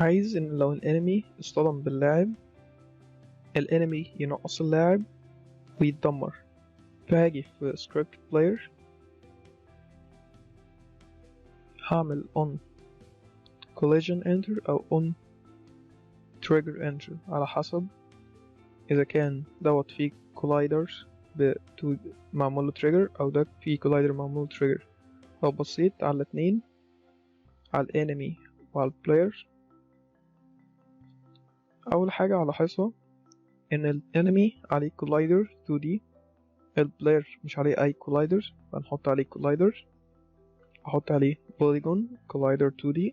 عايز ان لو الانمي اصطدم باللاعب الانمي ينقص اللاعب ويتدمر. فهاجي في script player هعمل on collision enter او on trigger enter على حسب اذا كان دوت فيه colliders معمول له trigger او ده فيه collider معمول له trigger. لو بصيت على الاتنين على الانمي وعلى البلاير اول حاجة هلاحظها ان الانمي عليه collider 2D البلاير مش عليه اي collider فنحط عليه collider احط عليه polygon collider 2D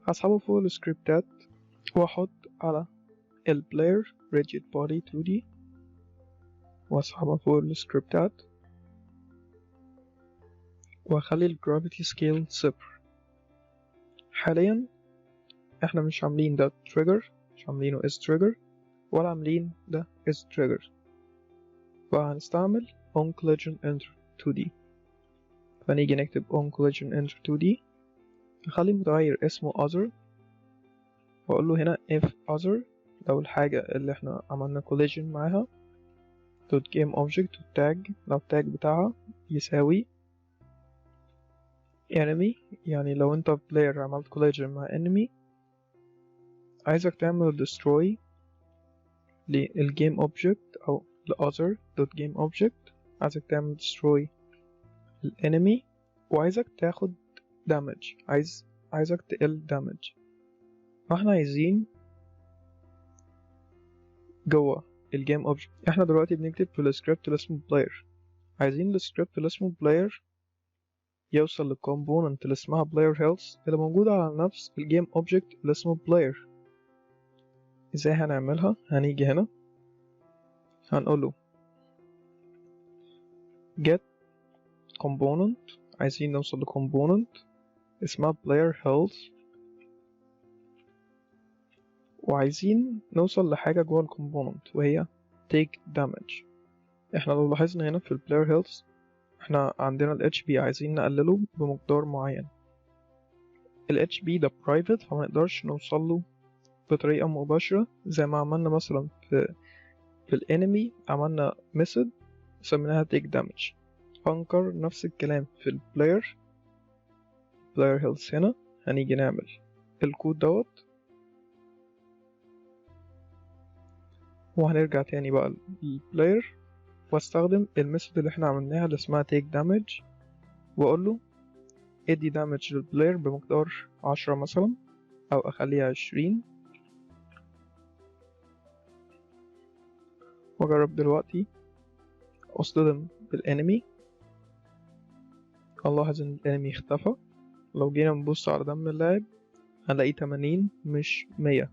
هسحبه فوق السكريبتات واحط على البلاير rigid body 2D واسحبها فوق السكريبتات واخلي الجرافيتي سكيل 0. حاليا احنا مش عاملين ده trigger مش عاملينه is trigger ولا عاملين ده is trigger فهنستعمل on collision enter 2D فنيجي نكتب on collision enter 2D نخلي متغير اسمه other واقول له هنا if other لو الحاجة اللي احنا عملنا collision معاها dot game object tag لو التاج بتاعها يساوي enemy يعني لو انت player عملت collision مع enemy عايزك تعمل destroy للجيم object او other dot game object عايزك تعمل destroy الانمي وعايزك تاخد damage عايزك تقل damage. فاحنا عايزين جوه الجيم اوبجكت احنا دلوقتي بنكتب في السكريبت اللي اسمه player عايزين السكريبت اللي اسمه player يوصل للكومبوننت اللي اسمها player health اللي موجودة على نفس الجيم اوبجكت اللي اسمه player. ازاي هنعملها؟ هنيجي هنا هنقوله get component عايزين نوصل لكومبوننت اسمها player health وعايزين نوصل لحاجة جوه الكومبوننت وهي take damage. احنا لو لاحظنا هنا في player health احنا عندنا ال HP عايزين نقلله بمقدار معين. ال HP ده private فما نقدرش نوصله بطريقة مباشرة زي ما عملنا مثلا في الانمي عملنا method سميناها take damage. هنكرر نفس الكلام في البلاير player health هنا هنيجي نعمل الكود دوت وهنرجع تاني بقى للبلاير واستخدم الميثود اللي احنا عملناها اللي اسمها take damage واقول له ادي damage للبلاير بمقدار 10 مثلا او اخليها 20 واجرب دلوقتي اصطدم بالانمي هنلاحظ ان الانمي اختفى. لو جينا نبص على دم اللاعب هنلاقيه 80 مش 100